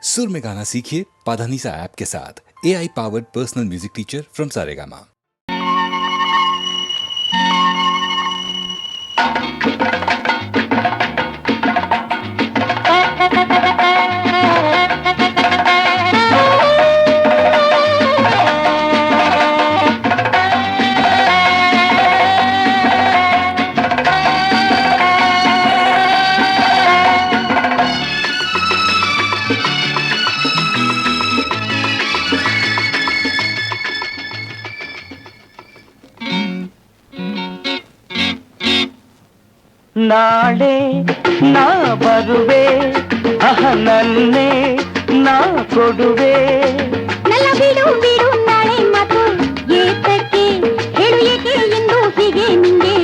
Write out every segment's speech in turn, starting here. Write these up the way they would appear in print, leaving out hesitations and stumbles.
सुर में गाना सीखिए पाधानीसा ऐप के साथ। AI powered personal music teacher from Saregama. ನಾಳೆ ನಾ ಬರುವೆ ನನ್ನೇ ನಾ ಕೊಡುವೆ. ನಲ್ಲ ಬಿಡು ಬಿಡು ನಾಳೆ ಮಾತು ಏತಕ್ಕೆ ಹೇಳು ಏಕೆ ಎಂದು ಹೀಗೆ ನಿಂಗೆ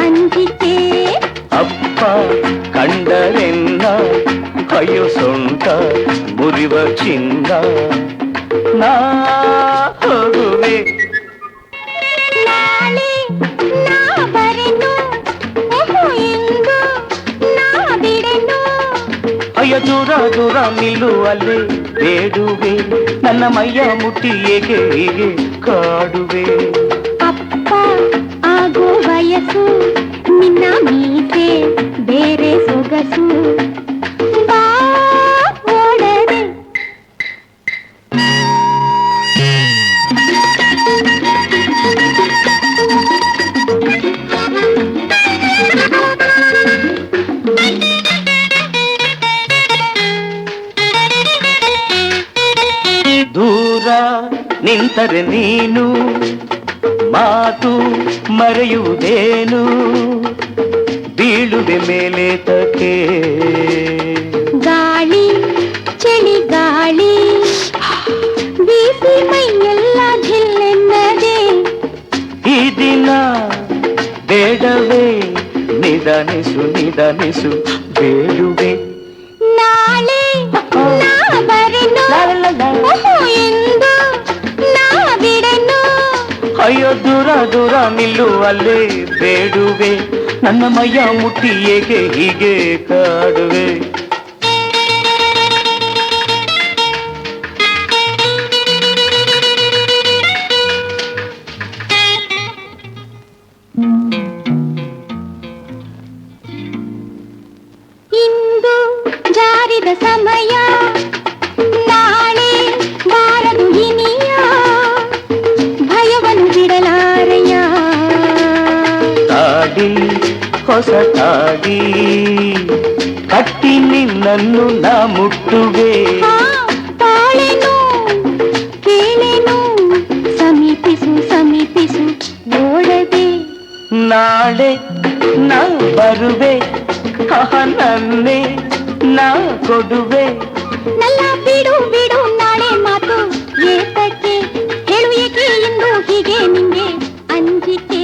ಅಂಜಿಕೆ. ಅಪ್ಪ ಕಂಡರೆನ್ನ ಕೈಯು ಸೊಂಟ ಮುರಿವ ಚಿನ್ನ ನಾ ಹೋಗುವೆ. ನಾಳೆ ನಾ ಬರೆನು ಎಂದು ನಾ ಬಿಡೆನು. ಅಯ್ಯ ದೂರ ದೂರ ನಿಲ್ಲುವಲ್ಲೇ ಬೇಡುವೆ ನನ್ನ ಮೈಯ ಮುಟ್ಟಿ ಏಕೆ ಹೀಗೆ ಕಾಡುವೆ. ಅಪ್ಪ ಆಗೋ ವಯಸ್ಸು ನಿನ್ನ ಮೀಸೆ ಬೇರೆ ಸೊಗಸು ಬಾ ಓಡದೆ. ದೂರ ನಿಂತರೆ ನೀನು ಮಾತು ಮರೆಯುವುದೇನು ಬೀಳುವೆ ಮೇಲೆ ತಕೆ. ಗಾಳಿ ಚಳಿ ಗಾಳಿ ಬೀಸಿ ಮೈಯೆಲ್ಲ ಜಿಲ್ಲೆನ್ನದೆ. ಈ ದಿನ ಬೇಡವೇ ನಿಧಾನಿಸು ನಿಧಾನಿಸು ಬೇಡುವೆ. ನಾಳೆ ನಾ ಬರೆನು ಎಂದು ನಾ ಬಿಡೆನು. ಅಯ್ಯೋ ದೂರ ದೂರ ನಿಲ್ಲುವಲ್ಲೇ ಬೇಡುವೆ ನನ್ನ ಮೈಯ ಮುಟ್ಟಿ ಏಕೆ ಹೀಗೆ ಕಾಡುವೆ. ಇಂದು ಜಾರಿದ ಸಮಯ ನಾಳೆ ಬಾರದು ಇನಿಯ ಭಯವನ್ನು ಬಿಡಲಾರೆಯ. ತಾಡಿ ಹೊಸ ತಾಡಿ ಕಟ್ಟಿ ನಿನ್ನನ್ನು ನಾ ಮುಟ್ಟುವೆ. ತಾಳೆನು ಕೇಳೆನು ಸಮೀಪಿಸು ಸಮೀಪಿಸು ಓಡದೆ. ನಾಳೆ ನಾ ಬರುವೆ ನನ್ನೇ ನಾ ಕೊಡುವೆ. ನಲ್ಲ ಬಿಡು ಬಿಡು ನಾಳೆ ಮಾತು ಏತಕ್ಕೆ ಹೇಳು ಏಕೆ ಎಂದು ಹೀಗೆ ನಿಂಗೆ ಅಂಜಿಕೆ.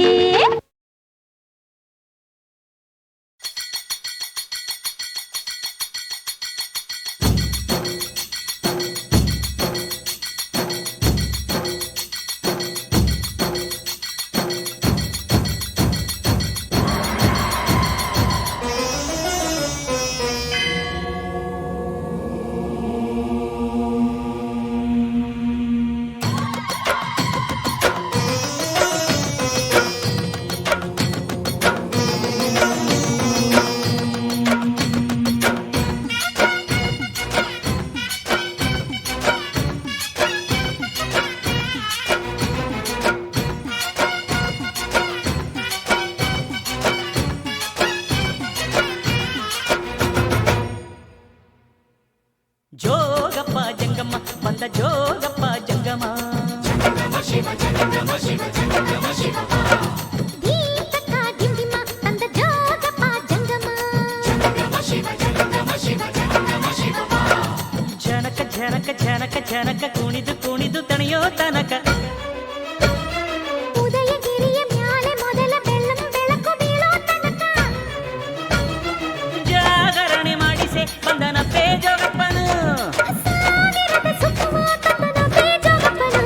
ಜೋಗಪ್ಪ ಜಂಗಮ್ಮ ಬಂದ ಜೋಗಪ್ಪ ಜಂಗಮ. ದೀಪಕ ದಿಂಡಿಮ ತಂದ ಜೋಗಪ್ಪ ಜಂಗಮ. ಜನಕ ಜನಕ ಜನಕ ಜನಕ ಕುಣಿದು ಕುಣಿದು ತಣಿಯೋ ತನಕ. ಉದಯಗಿರಿಯ ಮ್ಯಾಲೆ ಮೊದಲ ಬೆಳ್ಳಂ ಬೆಳಕು ಬೀಳೋ ತನಕ. ಜಾಗರಣೆ ಮಾಡಿಸೆ ಬಂದನ ಪೇ ಜೋಗಪ್ಪನು. ಸಾವಿರದ ಸುತ್ತುವ ಕಪ್ಪನ ಪೇ ಜೋಗಪ್ಪನು.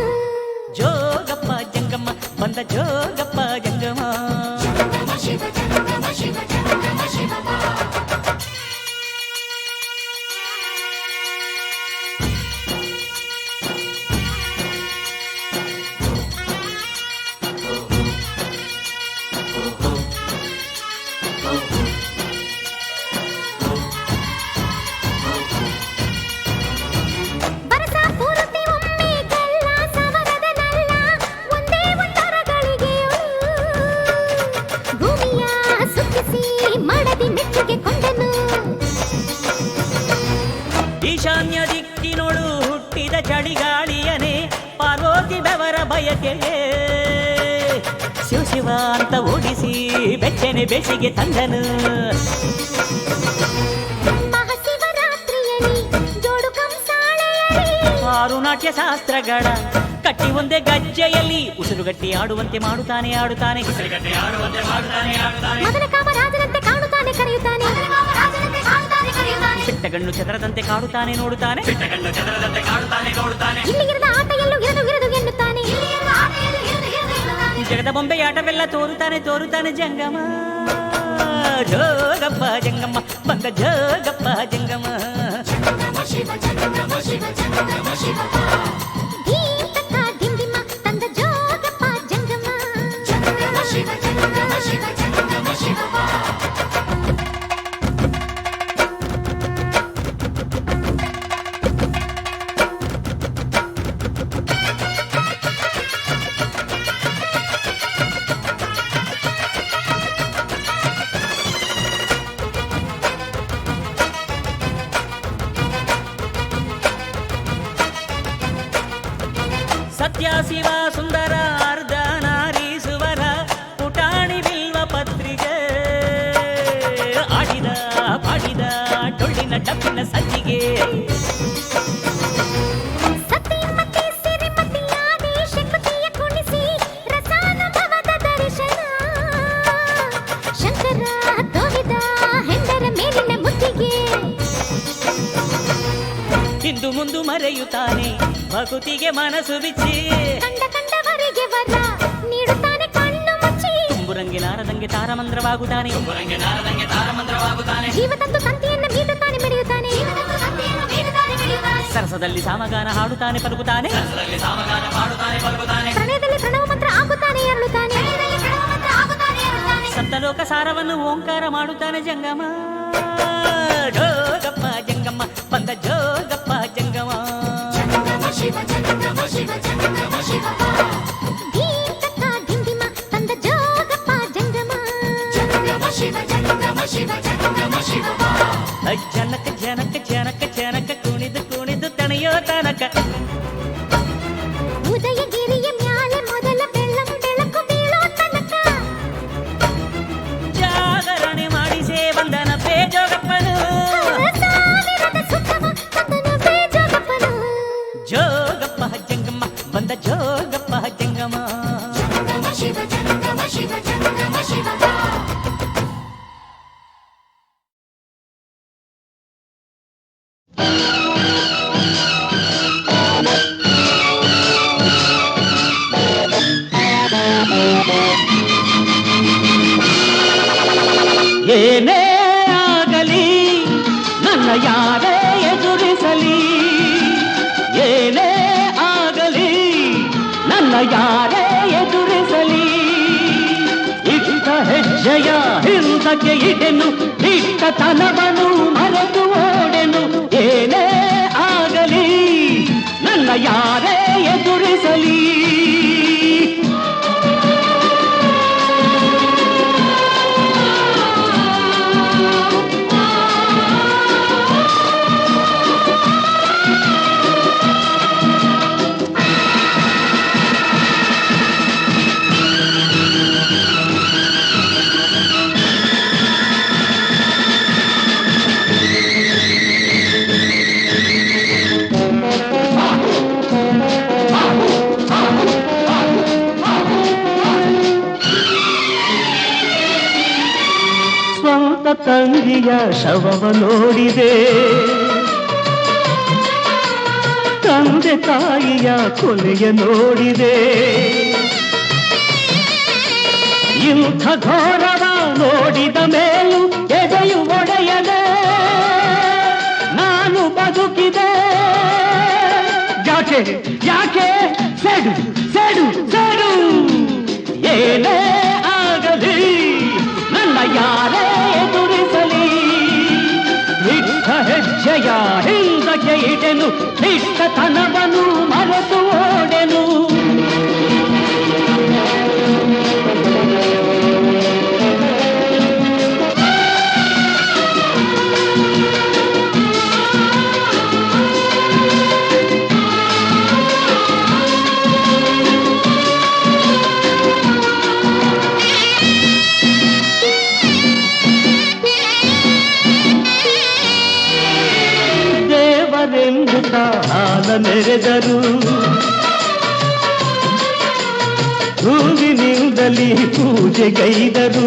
ಜೋಗಪ್ಪ ಜಂಗಮ್ಮ ಬಂದ ಜೋಗಪ್ಪ ಜಂಗಮ. ಈಶಾನ್ಯ ದಿಕ್ಕಿನೊಳು ಹುಟ್ಟಿದ ಚಳಿಗಾಳಿಯನೇ ಪಾರ್ವತಿ ಬೆವರ ಬಯಕೆಗೆ ಶಿವ ಶಿವ ಅಂತ ಓಡಿಸಿ ಬೆಚ್ಚನೆ ಬೇಸಿಗೆ ತಂದನು. ಮಹಾಶಿವರಾತ್ರಿಯಲ್ಲಿ ಜೋಡು ಕಂಸಾಳೆಯಲ್ಲಿ ಆರು ನಾಟ್ಯ ಶಾಸ್ತ್ರಗಳ ಕಟ್ಟಿ ಒಂದೇ ಗಜ್ಜೆಯಲ್ಲಿ ಉಸಿರುಗಟ್ಟಿ ಆಡುವಂತೆ ಮಾಡುತ್ತಾನೆ ಆಡುತ್ತಾನೆ. ಮದನ ಕಾಮರಾಜನಂತೆ ಕಾಣುತ್ತಾನೆ ಕರೆಯುತ್ತಾನೆ. ಚಿಟ್ಟಗಣ್ಣು ಚದರದಂತೆ ಕಾಡುತ್ತಾನೆ ನೋಡುತ್ತಾನೆ. ಇಲ್ಲಿಗಿರದ ಆಟ ಎಲ್ಲೂ ಇರದು ಇರದು ಎನ್ನುತ್ತಾನೆ. ಜಗದ ಬೊಂಬೆಯಾಟವೆಲ್ಲ ತೋರುತ್ತಾನೆ ತೋರುತ್ತಾನೆ ಜಂಗಮ. ಜೋಗಪ್ಪ ಜಂಗಮ್ಮ ಬಂದ ಜೋಗಪ್ಪ ಜಂಗಮ. ಧೀತಕ್ಕ ದಿಂದಿಮ ತಂದ ಜೋಗಪ್ಪ ಜಂಗಮ. ಸತ್ಯ ಶಿವ ಸುಂದರ ಅರ್ಧ ನಾರೀಸುವರ ಪುಟಾಣಿ ಬಿಲ್ವ ಪತ್ರಿಕೆ ಆಡಿದ ಪಾಡಿದ ಡೊಳ್ಳಿನ ಡಬ್ಬಿನ ಸಜ್ಜಿಗೆ. ಸತಿಮತಿ ಸಿರಿಮತಿಯಾದಿ ಶಕುತಿಯ ಕುಣಿಸಿ ರಸಾನುಭವದ ದರ್ಶನ. ಶಂಕರ ತೋರಿದ ಹೆಂಡರ ಮೇಲಿನ ಮುತ್ತಿಗೆ. ಇಂದು ಮುಂದು ಮರೆಯುತ್ತಾನೆ ಭಕುತಿಗೆ ಮನಸ್ಸು ಬಿಚ್ಚಿ. ಕಂಡ ಕಂಡವರಿಗೆ ವರ ನೀಡುತ್ತಾನೆ ಕಣ್ಣು ಮುಚ್ಚಿ. ತುಂಬುರಂಗೆ ನಾರದಂಗೆ ತಾರಮಂದ್ರವಾಗುತ್ತಾನೆ. ಜೀವತಂತು ತಂತಿಯನ್ನು ಮೀಟುತ್ತಾನೆ ಮೆರೆಯುತ್ತಾನೆ. ಸರಸದಲ್ಲಿ ಸಾಮಗಾನ ಹಾಡುತ್ತಾನೆ ಪಲುಕುತ್ತಾನೆ. ಪ್ರಣಯದಲ್ಲಿ ಪ್ರಣವ ಮಂತ್ರ ಆಗುತ್ತಾನೆ ಅರಳುತ್ತಾನೆ. ಸಪ್ತಲೋಕ ಸಾರವನ್ನು ಓಂಕಾರ ಮಾಡುತ್ತಾನೆ ಜಂಗಮ. ಜೋಗಪ್ಪ ಜಂಗಮ್ಮ ಬಂದ ಜೋಗಪ್ಪ ಜಂಗಮ. ಧೀತಕ್ಕ ದಿಂದಿಮ ತಂದ ಜೋಗಪ್ಪ ಜಂಗಮ. ಜನಕ ಜನಕ ಜನಕ ಜನಕ ಕುಣಿದು ಕುಣಿದು ತಣಿಯೋ ತನಕ. ಉದಯಗಿರಿಯ ಮ್ಯಾಲೆ ಮೊದಲ ಬೆಳ್ಳಂ ಬೆಳಕು ಬೀಳೋ ತನಕ. ಜಾಗರಣೆ ಮಾಡಿಸೇ ಬಂದನ ಬೇಜೋಗಪ್ಪನು. ಸಾವಿರದ ಸುತ್ತಮ ತಂದನು ಬೇಜೋಗಪ್ಪನು. ಜೋಗಪ್ಪ ಜಂಗಮ್ಮ ಬಂದ ಜೋಗಪ್ಪ ಜಂಗಮ. ಏನೇ ಆಗಲಿ ನನ್ನ ಯಾರೇ ಎದುರಿಸಲಿ. ಏನೇ ಆಗಲಿ ನನ್ನ ಯಾರೇ ಎದುರಿಸಲಿ. ಇಟ್ಟ ಹೆಜ್ಜೆಯ ಹಿಂದಕ್ಕೆ ಇಡೆನು ಇಟ್ಟತನವನು ಮರೆತು ಓಡೆನು. ಏನೇ ಆಗಲಿ ನನ್ನ ಯಾರೇ ಎದುರಿಸಲಿ. ತಂಗಿಯ ಶವವ ನೋಡಿದೆ. ತಂದೆ ತಾಯಿಯ ಕೊಲೆಯ ನೋಡಿದೆ. ಇಂಥ ಘೋರವ ನೋಡಿದ ಮೇಲೂ ಎದೆಯು ಒಡೆಯದೆ ನಾನು ಬದುಕಿದೆ. ಯಾಕೆ ಯಾಕೆ ಸೆಡು ಸೆಡು ಸೆಡು. ಏನೇ ಆಗಲಿ ನನ್ನ ಯಾರೇ ಎದುರಿಸಲಿ. ಇಟ್ಟ ಹೆಜ್ಜೆಯ ಹಿಂದಕ್ಕೆ ಇಡೆನು ಇಟ್ಟತನವನು ಮರೆತು ಓಡೆನು. ಯಶೋದ ಹಾಲ ನೆರೆದರು ಹೂವಿನಿಂದಲಿ ಪೂಜೆಗೈದರು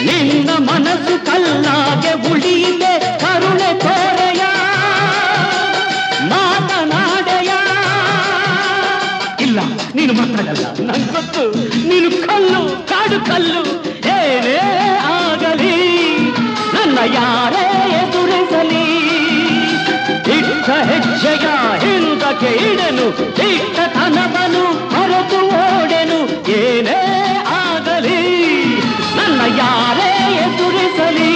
ನಿನ್ನ ಮನಸ್ಸು ಕಲ್ಲಾಗೆ ಉಳಿಯಿದೆ ಕರುಣೆ ತೋರೆಯ ಮಾತನಾಡೆಯ ಇಲ್ಲ ನೀನು ಮಾತಾಡಲ್ಲ ನನ್ ಗೊತ್ತು ನೀನು ಕಲ್ಲು ಕಾಡು ಕಲ್ಲು ಏನೇ ಆಗಲಿ ನನ್ನ ಯಾರೇ ಎದುರಿಸಲಿ ಇಟ್ಟ ಹೆಜ್ಜೆಯ ಹಿಂದಕ್ಕೆ ಇಡನು ಇಟ್ಟತನವನು ಹೊರತು ಓಡೆನು ಏನೇ ಆಗಲಿ ನನ್ನ ಯಾರೇ ಎದುರಿಸಲಿ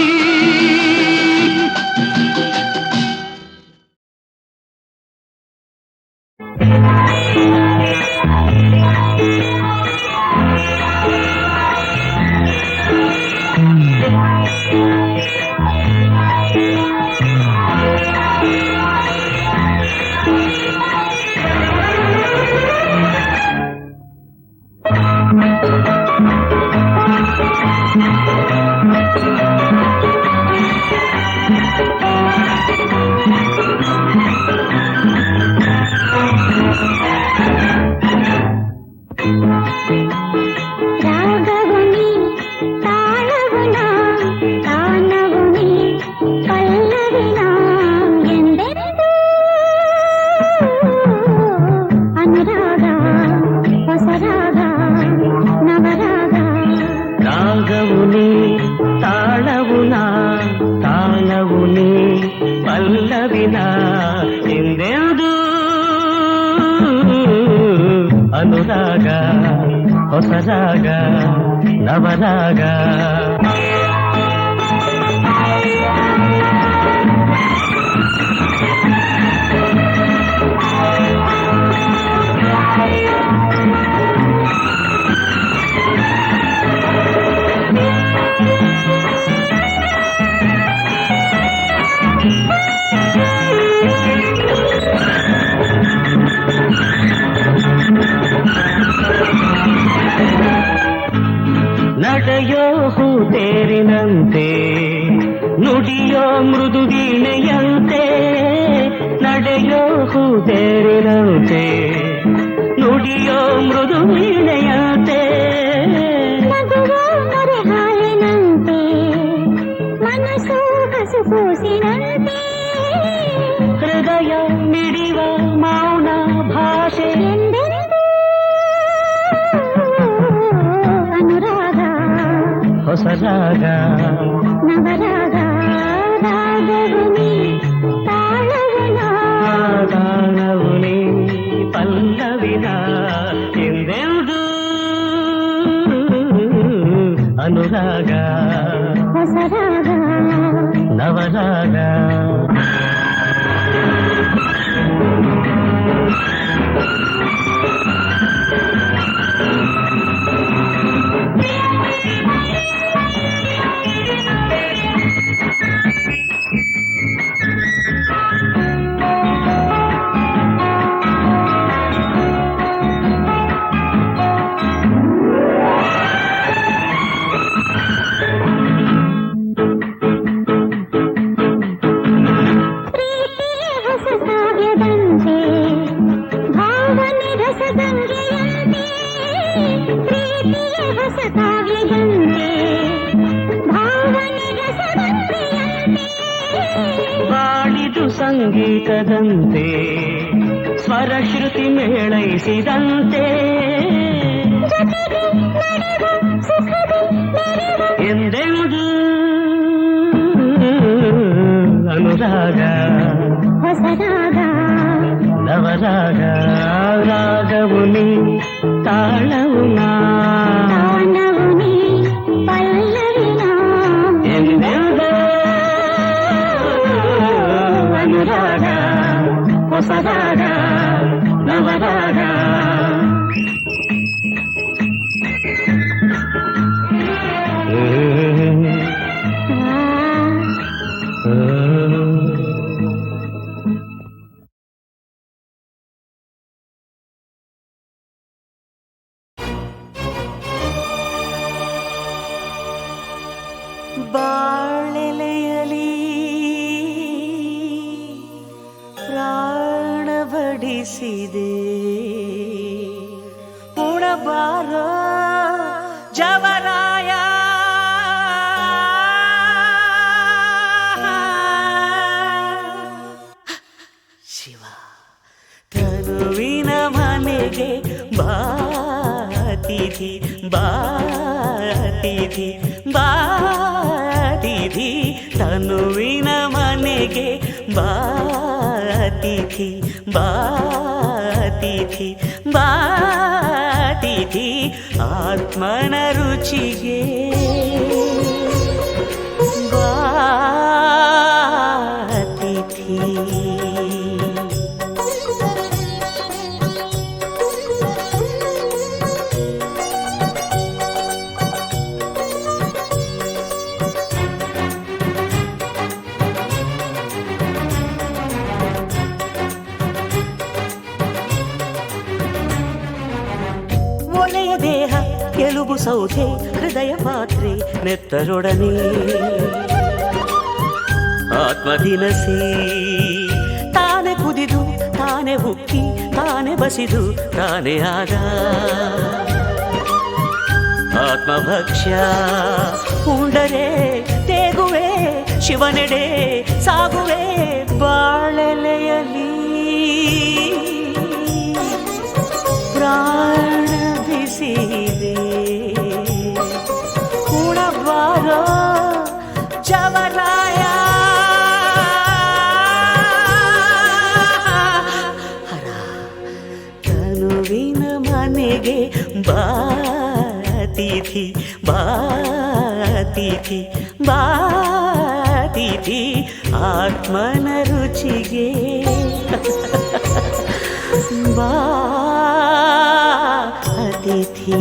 ರಾಗವುನಿ ತಾಳವುನ ತಾನವುನಿ ಪಲ್ಲವಿನ ಎಂದೆಂದು ಅನುರಾಗ ಹೊಸರಾಗ ನವರಾಗ ರಾಗವುನಿ ತಾಳವುನ ತಾನವುನಿ ಪಲ್ಲವಿನ ಎಂದೆಂದು ಅನುರಾಗ ಹೊಸರಾಗ ನವರಾಗ ನಡೆಯೋ ಹೂತೇರಿನಂತೆ ನುಡಿಯೋ ಮೃದು ವೀಣೆಯಂತೆ ನಡೆಯೋ ಹೂತೇರಿನಂತೆ ನುಡಿಯೋ ಮೃದು ವೀಣೆಯಂತೆ ನಗುವ ನೊರೆ ಹಾಲಿನಂತೆ ಮನಸ್ಸು ಕಸುಕೂಸಿನಂತೆ ಹೃದಯ ಮಿಡಿವ ಮೌನ ಭಾಷೆ ಎಂದೆಂದು ಅನುರಾಗ ಹೊಸರಾಗ ನವರಾಗ ರಾಗವುನಿ ತಾಳವುನ ತಾನವುನಿ ಪಲ್ಲವಿನ ಎಂದೆಂದು ಅನುರಾಗ ಹೊಸರಾಗ ನವರಾಗ ಪ್ರೀತಿಯ ಹೊಸ ಕಾವ್ಯದಂತೆ ಭಾವನೆ ರಸಗಂಗೆಯಂತೆ ಪ್ರೀತಿಯ ಹೊಸ ಕಾವ್ಯದಂತೆ ಭಾವನೆ ರಸಗಂಗೆಯಂತೆ ಬಾಳಿದು ಸಂಗೀತದಂತೆ ಸ್ವರ ಶ್ರುತಿ ಮೇಳೈಸಿದಂತೆ ಜೊತೆಗೆ ನಡೆವ ಸುಖದಿ ಮೆರೆವ ಎಂದೆಂದು ಅನುರಾಗ ಹೊಸರಾಗ ನವರಾಗ ರಾಗವುನಿ ತಾಳವುನ ತಾನವುನಿ ಪಲ್ಲವಿನ ಎಂದೆಂದು ಅನುರಾಗ ಹೊಸರಾಗ ನವರಾಗ ಬಾಳೆಲೆಯಲಿ ಬಡಿಸಿದೆ ಉಣಬಾರೋ ಜವರಾಯ ಶಿವ ತನುವಿನ ಮನೆಗೆ ಬಾತಿಥಿ ಬಾತಿಥಿ ಬಾತಿಥಿ ತನುವಿನ ಮನೆಗೆ ಬಾತಿಥಿ ಬಾತಿಥಿ ಬಾತಿಥಿ ಆತ್ಮನ ರುಚಿಗೆ ಬಾತಿಥಿ ಒಲೆಯ ದೇಹ ಎಲುಬು ಸೌಧೆ ಹೃದಯ ಪಾತ್ರೆ ನೆತ್ತರೊಡನೆ ಆತ್ಮದಿನಸಿ ತಾನೆ ಕುದಿದು ತಾನೆ ಉಕ್ಕಿ ತಾನೆ ಬಸಿದು ತಾನೆ ಆದ ಆತ್ಮಭಕ್ಷ್ಯ ಉಂಡರೆ ತೇಗುವೆ ಶಿವನೆಡೆ ಸಾಗುವೆ ಬಾಳೆಲೆಯಲಿ ಪ್ರಾಣ ಬಿಸಿದೆ ಉಣಬಾರೋ ಜವರಾಯ ಹರ ತನುವಿನ ಮನೆಗೆ ಬಾತಿಥಿ ಬಾತಿಥಿ ಬಾತಿಥಿ ಆತ್ಮನ ರುಚಿಗೆ ಬಾತಿಥಿ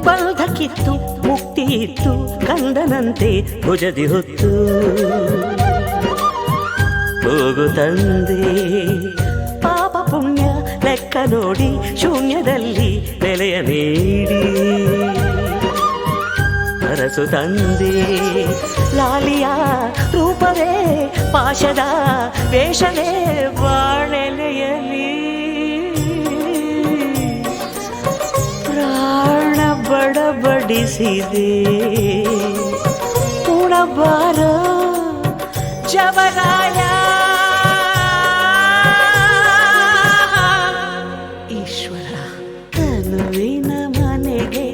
ಬಂಧಕ್ಕಿತ್ತು ಮುಕ್ತಿ ಇತ್ತು ಕಂದನಂತೆ ಭುಜದಿ ಹೊತ್ತು ಹೋಗು ತಂದೆ ಪಾಪ ಪುಣ್ಯ ಲೆಕ್ಕ ನೋಡಿ ಶೂನ್ಯದಲ್ಲಿ ನೆಲೆಯ ನೀಡಿ ಅರಸು ತಂದೆ ಲಾಲಿಯ ರೂಪವೇ ಪಾಶದ ವೇಷವೇ ಬಾಳೆಲೆಯಲಿ ಪ್ರಾಣ ಬಡಬಡಿಸಿದೆ ಉಣಬಾರೋ ಜವರಾಯ ಈಶ್ವರ ತನುವಿನ ಮನೆಗೆ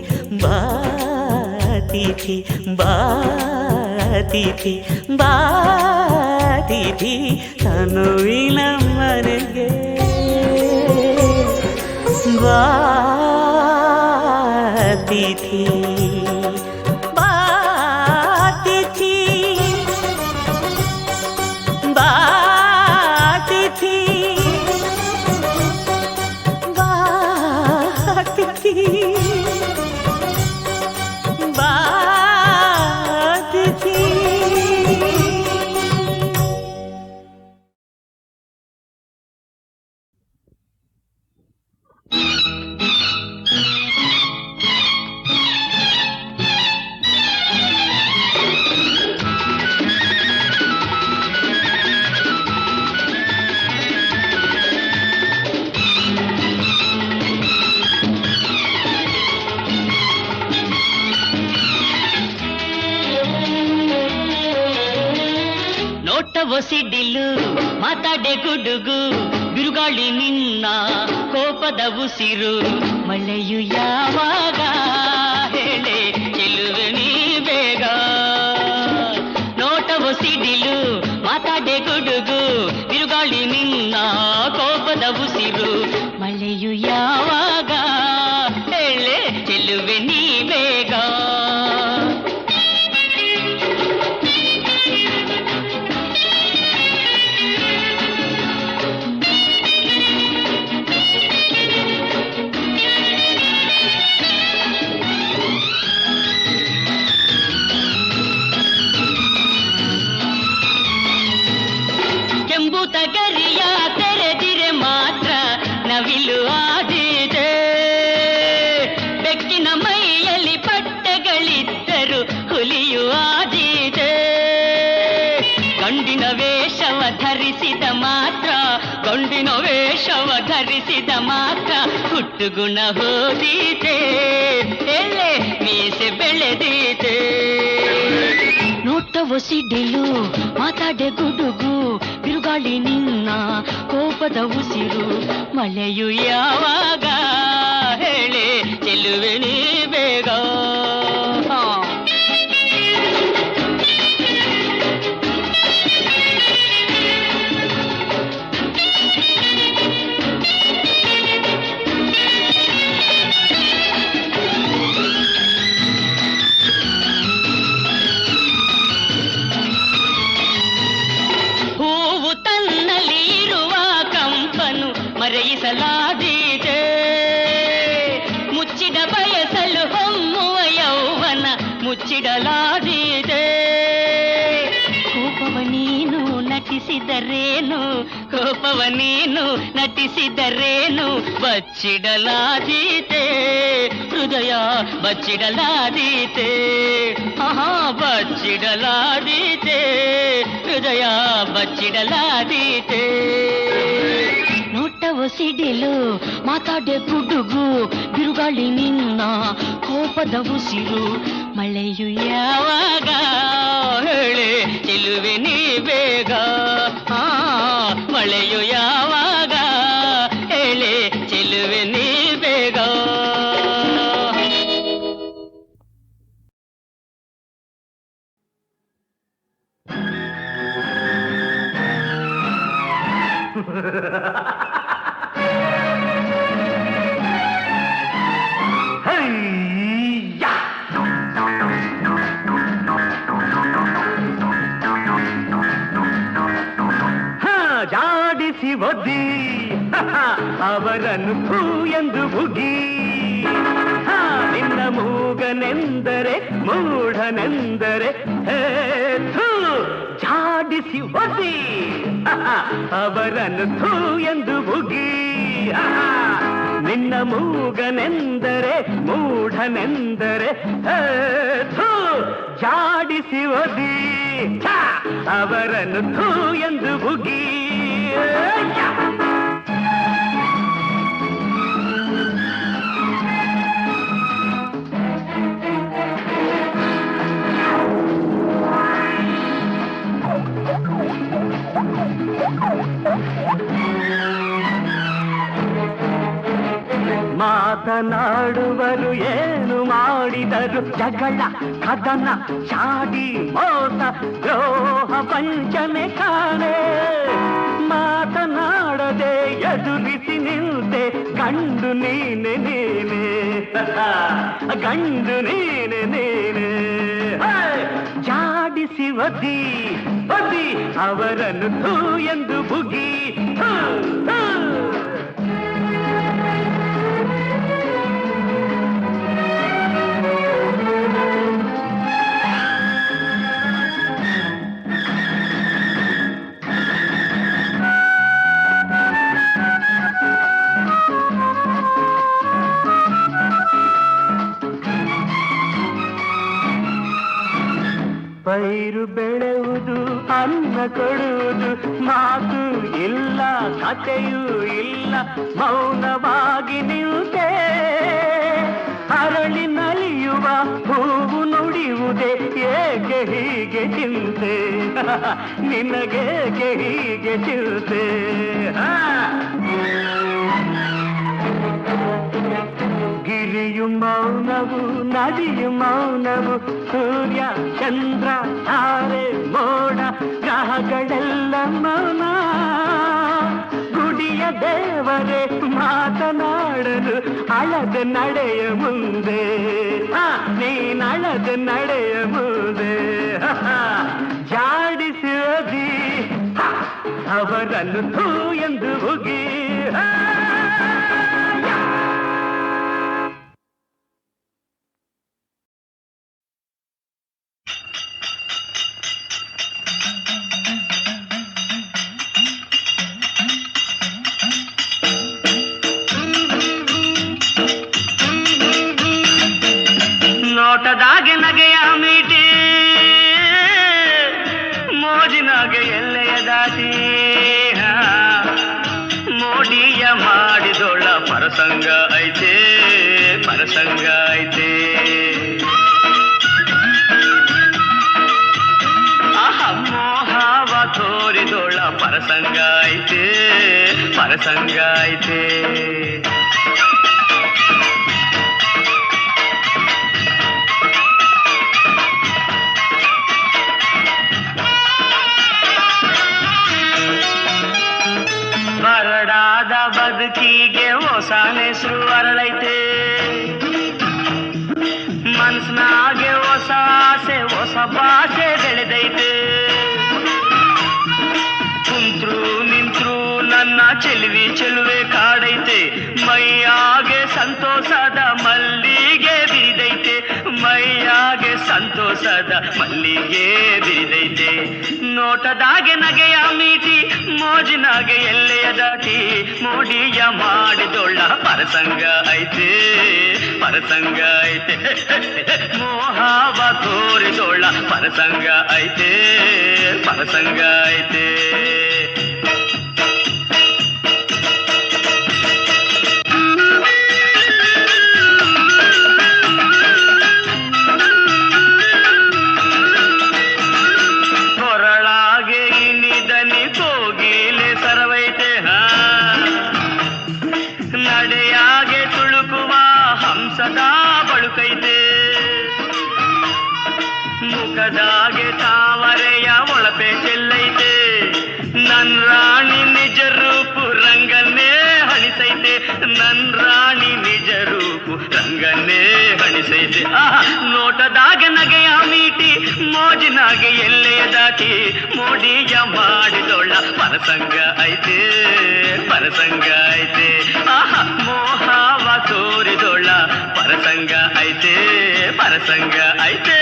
ಬಾತಿಥಿ ಬಾತಿಥಿ ಬಾತಿಥಿ ತನುವಿನ ಮನೆಗೆ ಬಾತಿಥಿ ಬಾತಿಥಿ ಬಾತಿಥಿ ಬಾತಿಥಿ ಬಾತಿಥಿ ಸಿಡಿಲು ಮಾತಾಡೆ ಗುಡುಗು ಬಿರುಗಾಳಿ ನಿನ್ನ ಕೋಪದ ಉಸಿರು ಮಳೆಯು ಯಾವಾಗ ಹೇಳೆ ಚೆಲುವೆ ನೀ ಬೇಗ ನೋಟವು ಸಿಡಿಲು ಮಾತಾಡೆ ಗುಡುಗು ಬಿರುಗಾಳಿ ನಿನ್ನ ಕೋಪದ ಉಸಿರು ಮಳೆಯು ಯಾವಾಗ ಹೇಳೆ ಚೆಲುವೆ ನೀ ಬೇಗ ಮುಕ್ತಗರಿಯ ತೆರೆದಿರೆ ಮಾತ್ರ ನವಿಲು ಆದೀತೆ. ಬೆಕ್ಕಿನ ಮೈಯಲ್ಲಿ ಬಟ್ಟೆಗಳಿದ್ದರು ಹುಲಿಯು ಆದೀತೆ. ಗಂಡಿನ ವೇಷವ ಧರಿಸಿದ ಮಾತ್ರ, ಗಂಡಿನ ವೇಷವ ಧರಿಸಿದ ಮಾತ್ರ ಹುಟ್ಟುಗುಣ ಹೋದೀತೆ. ಎಲ್ಲೆ ಮೀಸೆ ಬೆಳೆದೀತೆ. ನೋಟವ ಸಿಡಿಲು ಮಾತಾಡೆ ಗುಡುಗು, ಬಿರುಗಾಳಿ ನಿನ್ನ ಕೋಪದ ಉಸಿರು. ಮಳೆಯು ಯಾವಾಗ ಹೇಳೆ ಚೆಲ್ಲುವೆ ನೀ ಬೇಗ. ಮರೆಯಿಸಲಾದೀತೆ. ಮುಚ್ಚಿದ ಬಯಸಲು ಹೊಮ್ಮುವ ಯೌವನ ಮುಚ್ಚಿಡಲಾದೀತೆ. ಕೋಪವ ನೀನು ನಟಿಸಿದರೇನು, ಕೋಪವ ನೀನು ನಟಿಸಿದರೇನು ಬಚ್ಚಿಡಲಾದೀತೆ. ಹೃದಯ ಬಚ್ಚಿಡಲಾದೀತೆ. ಆಹಾ ಬಚ್ಚಿಡಲಾದೀತೆ. ಹೃದಯ ಬಚ್ಚಿಡಲಾದೀತೆ. ನೋಟವ ಸಿಡಿಲು ಮಾತಾಡೆ ಗುಡುಗು, ಬಿರುಗಾಳಿ ನಿನ್ನ ಕೋಪದ ಉಸಿರು. ಮಳೆಯು ಯಾವಾಗ ಹೇಳೆ ಚೆಲ್ಲುವೆ ನೀ ಬೇಗ. ಮಳೆಯು ಯಾವಾಗ ಹೇಳೆ ಚೆಲ್ಲುವೆ ನೀ ಬೇಗ. ಜಾಡಿಸಿ ಒದ್ದಿ ಅವರನ್ನು ಥೂ ಎಂದು ಬುಗಿ. ನಿನ್ನ ಮೂಗನೆಂದರೆ ಮೂಢನೆಂದರೆ ಥೂ. ಜಾಡಿಸಿ ಒದ್ದಿ ಅವರನ್ನು ಥೂ ಎಂದು ಬುಗಿ. ನಿನ್ನ ಮೂಗನೆಂದರೆ ಮೂಢನೆಂದರೆ ಥೂ. ಜಾಡಿಸಿ ಒದ್ದಿ ಅವರನ್ನು ಥೂ ಎಂದು ಬುಗಿ. ಮಾತನಾಡುವರು ಏನು ಮಾಡಿದರು, ಜಗಳ ಕದನ ಚಾಡಿ ಮೋಸ ದ್ರೋಹ ಪಂಚಮೆ ಕಾಣೆ. ಮಾತನಾಡದೆ ಎದುರಿಸಿ ನಿಂತೆ ಗಂಡು ನೀನೆ ನೀನೆ, ಗಂಡು ನೀನೆ ನೀನೆ. ಜಾಡಿಸಿ ಒದ್ದಿ ಒದ್ದಿ ಅವರನ್ನು ಥೂ ಎಂದು ಬುಗಿ. ಪೈರು ಬೆಳೆಯುವುದು ಅನ್ನ ಕೊಡುವುದು, ಮಾತು ಇಲ್ಲ ಕಥೆಯೂ ಇಲ್ಲ, ಮೌನವಾಗಿ ನಿಂತೆ. ಅರಳಿ ನಲಿಯುವ ಹೂವು ನುಡಿಯುವುದೇ ಏಕೆ ಹೀಗೆ ಚಿಂತೆ, ನಿನಗೇಕೆ ಹೀಗೆ ಚಿಂತೆ. ಗಿರಿಯು ಮೌನವು ನದಿಯು ಮೌನವು, ಸೂರ್ಯ ಚಂದ್ರ ತಾರೆ ಮೋಡ ಗ್ರಹಗಳೆಲ್ಲ ಮೌನ. ಗುಡಿಯ ದೇವರೇ ಮಾತನಾಡಲು ಅಳದ ನಡೆಯ ಮುಂದೆ, ನೀನಳದ ನಡೆಯ ಮುಂದೆ. ಜಾಡಿಸಿ ಅವರನ್ನು ಥೂ ಎಂದು ಹೋಗಿ. ಮೋಜಿನಾಗೆ ಎಲ್ಲೆಯ ದಾಟಿ ಮೋಡಿಯ ಮಾಡಿದೊಳ್ಳ ಪರಸಂಗ ಐತೆ ಪರಸಂಗ ಐತೆ ಮೋಹವ ತೋರಿದೊಳ್ಳ ಪರಸಂಗ ಐತೆ ಪರಸಂಗ ಐತೆ ಬರಡಾದ ಬದುಕಿಗೆ ಹೊಸ ಹೆಸರು ಅರಳೈತೆ ಮನ್ಸನಾಗೆ ಹೊಸ ಆಸೆ ಹೊಸ ಭಾಷೆ ಬೆಳೆದೈತೆ ಕುಂತ್ರು ನಿಂತ್ರು ನನ್ನ ಚೆಲುವೆ ಕಾಡೈತೆ ಮೈಯಾಗೆ ಸಂತೋಷದ ಮಲ್ಲಿಗೆ ಬಿರಿದೈತೆ ಮೈಯಾಗೆ ಸಂತೋಷದ ಮಲ್ಲಿಗೆ ಬಿರಿದೈತೆ ನೋಟದಾಗೆ ನಗೆಯ ಮೀಟಿ ಮೋಜಿನಾಗೆ ಎಲ್ಲೆಯ ದಾಟಿ ಮೋಡಿಯ ಮಾಡಿದೊಳ್ಳ ಪರಸಂಗ ಐತೆ ಪರಸಂಗ ಐತೆ ಮೋಹವ ತೋರಿದೊಳ್ಳ ಪರಸಂಗ ಐತೆ ಪರಸಂಗ ಐತೆ ನಡೆಯಾಗೆ ತುಳುಕುವ ಹಂಸದ ಬಳುಕೈತೆ ಮುಖದಾಗೆ ತಾವರೆಯ ಒಳಪೆ ಚೆಲ್ಲೈತೆ ನನ್ ರಾಣಿ ನಿಜ ರೂಪು ರಂಗನ್ನೇ ಹಣಿಸೈತೆ ನನ್ ರಾಣಿ ನಿಜ ರೂಪು ರಂಗನ್ನೇ ಹಣಿಸೈತೆ ನೋಟದಾಗೆ ನಗೆಯ ಮೀಟಿ ಮೋಜಿನಾಗೆ ಎಲ್ಲೆಯ ದಾಟಿ ಮೋಡಿಯ ಮಾಡಿದೊಳ್ಳ ಪರಸಂಗ ಐತೆ ಪರಸಂಗ ಐತೆ ಮೋಹವ ತೋರಿದೊಳ್ಳ ಪರಸಂಗ ಐತೆ ಪರಸಂಗ ಐತೆ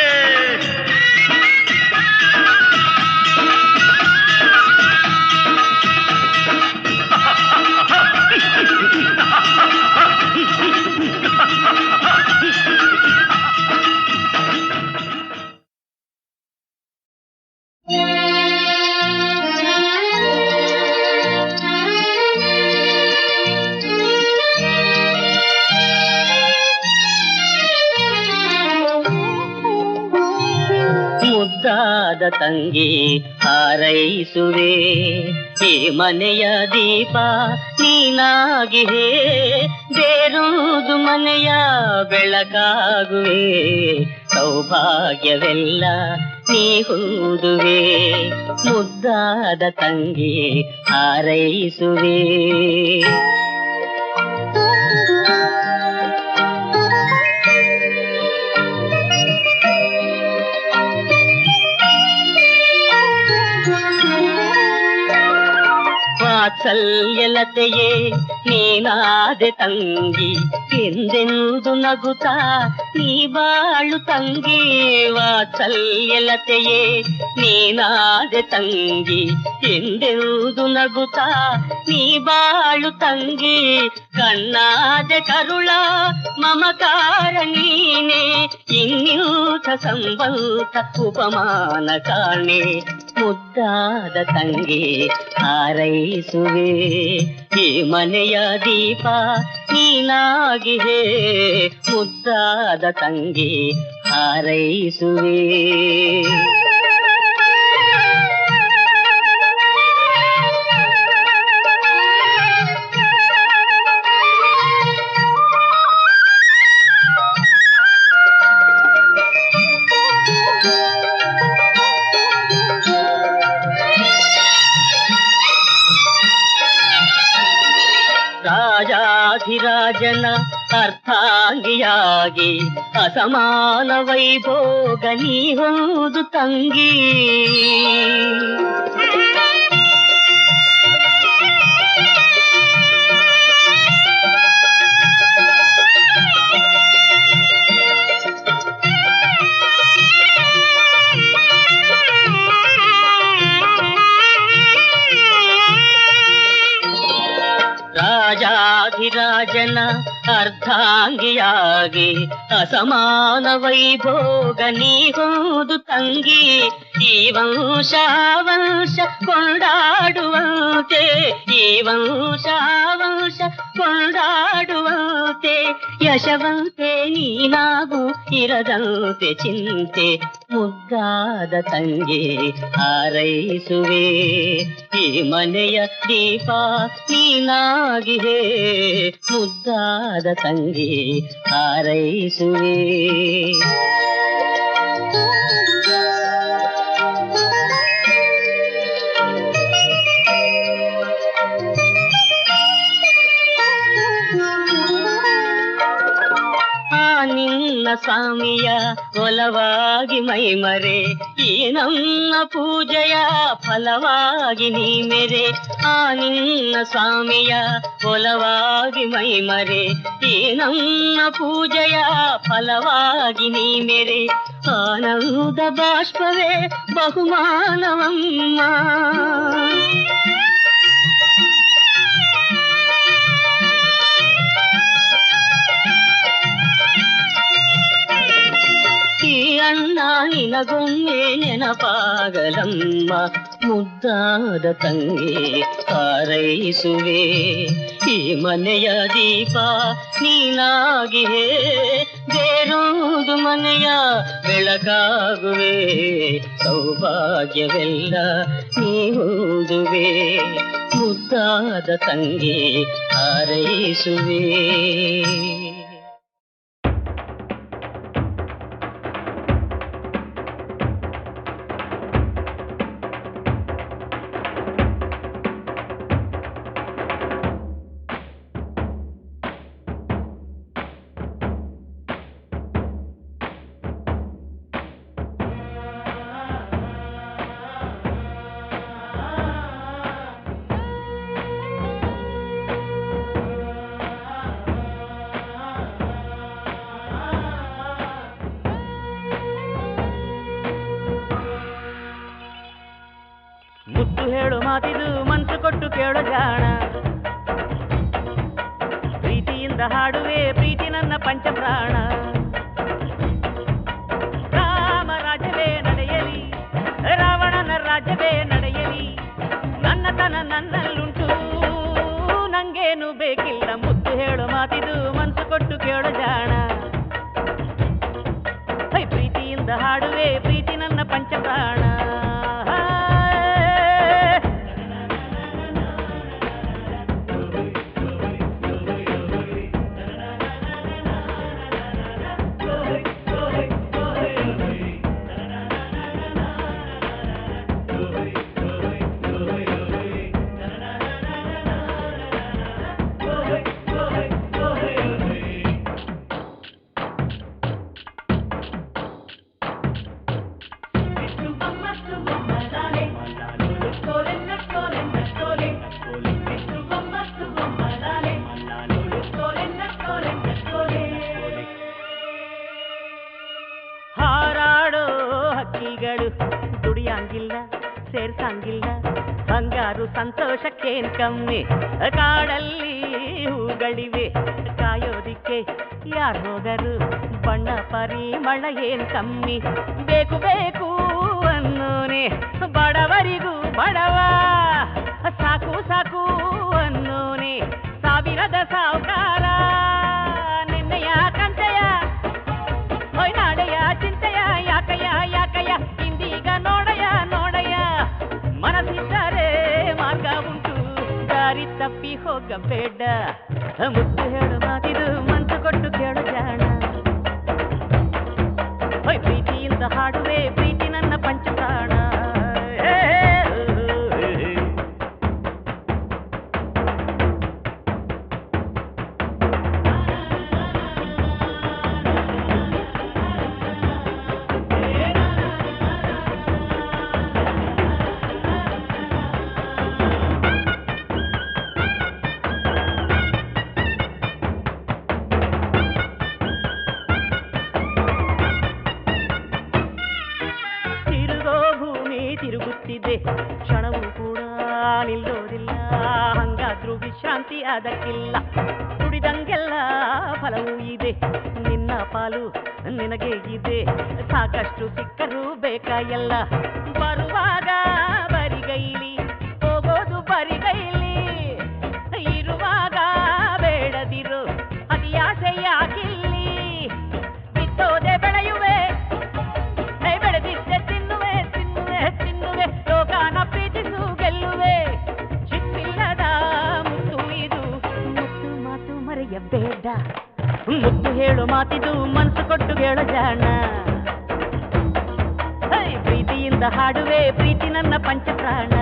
ಮುದ್ದಾದ ತಂಗಿ ಹಾರೈಸುವೆ ಈ ಮನೆಯ ದೀಪ ನೀನಾಗಿಹೇ ಬೇರುವುದು ಮನೆಯ ಬೆಳಕಾಗುವೆ ಸೌಭಾಗ್ಯವೆಲ್ಲ ನೀ ಹೊಂದುವೆ ಮುದ್ದಾದ ತಂಗಿ ಹಾರೈಸುವೆ ವಾತ್ಸಲ್ಯಲತೆಯೇ ನೀನಾದೆ ತಂಗಿ ಎಂದೆಂದು ನಗುತ್ತಾ ನೀ ಬಾಳು ತಂಗಿ ವಾತ್ಸಲ್ಯಲತೆಯೇ ನೀನಾದೆ ತಂಗಿ ಎಂದೆಂದು ನಗುತ್ತಾ ನೀ ಬಾಳು ತಂಗಿ ಕಣ್ಣಾದೆ ಕರುಳ ಮಮಕಾರ ನೀನೆ ಇನ್ನೂಥ ಸಂಬಂಧ ಉಪಮಾನ ಕಾಣೆ ಮುದ್ದಾದ ತಂಗಿ ಹಾರೈಸುವೆ ಈ ಮನೆಯ ದೀಪ ನೀನಾಗಿಹೇ ಮುದ್ದಾದ ತಂಗಿ ಹಾರೈಸುವೆ ರಾಜಾಧಿರಾಜನ ಅರ್ಥಾಂಗಿಯಾಗಿ ಅಸಮಾನ ವೈಭೋಗ ನೀ ಹೌದು ತಂಗಿ ರಾಜಾಧಿರಾಜನ ಅರ್ಧಾಂಗಿಯಾಗಿ ಅಸಮಾನ ವೈಭೋಗ ನೀ ಹೌದು ತಂಗಿ ಈ ವಂಶ ಕೊಂಡಾಡುವಂತೆ, ಈ ವಂಶ ಕೊಂಡಾಡುವಂತೆ, ಯಶವಂತೆ ನೀನಾಗೂ ಇರದಂತೆ ಚಿಂತೆ, ಮುದ್ದಾದ ತಂಗಿ ಹಾರೈಸುವೆ, ಈ ಮನೆಯ ದೀಪ ನೀನಾಗಿಯೇ, ಮುದ್ದಾದ ತಂಗಿ ಹಾರೈಸುವೆ. ನಿನ್ನ ಸ್ವಾಮಿಯ ಒಲವಾಗಿ ಮೈಮರೆ, ಈ ನಮ್ಮ ಪೂಜೆಯ ಫಲವಾಗಿ ನೀ ಮೆರೆ, ಆ ನಿನ್ನ ಸ್ವಾಮಿಯ ಒಲವಾಗಿ ಮೈಮರೆ, ಈ ನಮ್ಮ ಪೂಜೆಯ ಫಲವಾಗಿ ನೀ ಮೆರೆ, ಆನಂದ ಬಾಷ್ಪವೇ ಬಹುಮಾನವಮ್ಮ. ಈ ಅಣ್ಣ ನಿನಗೊಮ್ಮೆ ನೆನಪಾಗಲಮ್ಮ, ಮುದ್ದಾದ ತಂಗಿ ಹಾರೈಸುವೆ, ಈ ಮನೆಯ ದೀಪ ನೀನಾಗಿಯೇ, ಬೇರೊಂದು ಮನೆಯ ಬೆಳಕಾಗುವೆ, ಸೌಭಾಗ್ಯವೆಲ್ಲ ನೀ ಹೊಂದುವೆ, ಮುದ್ದಾದ ತಂಗಿ ಹಾರೈಸುವೆ. ಮುತ್ತು ಹೇಳು ಮಾತಿದು ಮನಸ್ಸು ಕೊಟ್ಟು ಕೇಳೋ ಜಾಣ, ಪ್ರೀತಿಯಿಂದ ಹಾಡುವೆ ಪ್ರೀತಿ ನನ್ನ ಪಂಚಪ್ರಾಣ, ರಾಮ ರಾಜ್ಯವೇ ನಡೆಯಲಿ ರಾವಣನ ರಾಜ್ಯವೇ ನಡೆಯಲಿ, ನನ್ನತನ ನನ್ನಲ್ಲುಂಟು ನಂಗೇನು ಬೇಕಿಲ್ಲ, ಮುತ್ತು ಹೇಳು ಮಾತಿದು ಮನಸ್ಸು ಕೊಟ್ಟು ಕೇಳೋ ಜಾಣ, ಪ್ರೀತಿಯಿಂದ ಹಾಡುವೆ ಪ್ರೀತಿ ನನ್ನ ಪಂಚಪ್ರಾಣ. ಹಾರಾಡೋ ಹಕ್ಕಿಗಳು ದುಡಿಯಂಗಿಲ್ಲ ಸೇರ್ಸಂಗಿಲ್ಲ, ಹಂಗಾರು ಸಂತೋಷಕ್ಕೇನ್ ಕಮ್ಮಿ, ಕಾಡಲ್ಲಿ ಹೂಗಳಿವೆ ಕಾಯೋದಿಕ್ಕೆ ಯಾರು ಹೋದರು, ಬಣ್ಣ ಪರಿಮಳ ಏನ್ ಕಮ್ಮಿ, ಬೇಕು ಬೇಕು ಅನ್ನೋನೆ ಬಡವರಿಗೂ ಬಡವ, ಸಾಕು ಸಾಕು ಅನ್ನೋನೆ ಸಾವಿರದ ಸಾವುಕಾರ, ನಿನ್ನೆಯ ಕಂತೆಯ ಹೊಯ್ ನಾಳೆಯ ಚಿಂತೆಯ ಯಾಕಯ್ಯ ಯಾಕಯ್ಯ, ಇಂದೀಗ ನೋಡಯ್ಯ ನೋಡಯ್ಯ, ಮನಸ್ಸಿದ್ದರೆ ಮಾರ್ಗ ಉಂಟು ದಾರಿ ತಪ್ಪಿ ಹೋಗಬೇಡ, ಮುತ್ತು ಹೇಳು ಮಾತಿದು ಮನಸ್ಸು ಕೊಟ್ಟು ಕೇಳು ಜಾಣ, ಪ್ರೀತಿಯಿಂದ ಹಾಡುವೆ ಪ್ರೀತಿ ನನ್ನ ಪಂಚಪ್ರಾಣ. ತಿರುಗುತ್ತಿದೆ ಕ್ಷಣವೂ ಕೂಡ ನಿಲ್ಲೋದಿಲ್ಲ ಹಂಗಾದ್ರೂ ವಿಶ್ರಾಂತಿ ಅದಕ್ಕಿಲ್ಲ ದುಡಿದಂಗೆಲ್ಲ ಫಲವೂ ಇದೆ ನಿನ್ನ ಪಾಲು ನಿನಗೆ ಇದೆ ಸಾಕಷ್ಟು ಸಿಕ್ಕರೂ ಬೇಕಾ ಎಲ್ಲ ಬರುವಾಗ ಬರಿಗೈಲಿ ಹೋಗೋದು ಬರಿಗೈಲಿ ಇರುವಾಗ ಬೇಡದಿರು ಅತಿಯಾಸೆ ಯಾಕಿಲ್ಲಿ ಬಿತ್ತೋದೆ ಬೆಳೆಯುವೆ ಬೆಳೆದಿದ್ದೆ ತಿನ್ನುವೆ ತಿನ್ನುವೆ ತಿನ್ನುವೆ ಲೋಕಾನ ಪ್ರೀತಿಸು ಗೆಲ್ಲುವೆ ಚಿಪ್ಪಿಲ್ಲದ ಮುತ್ತು ಇದು ಮುತ್ತು ಮಾತು ಮರೆಯಬೇಡ ಮುತ್ತು ಹೇಳು ಮಾತಿದು ಮನಸ್ಸು ಕೊಟ್ಟು ಹೇಳೋ ಜಾಣ ಪ್ರೀತಿಯಿಂದ ಹಾಡುವೆ ಪ್ರೀತಿ ನನ್ನ ಪಂಚಪ್ರಾಣ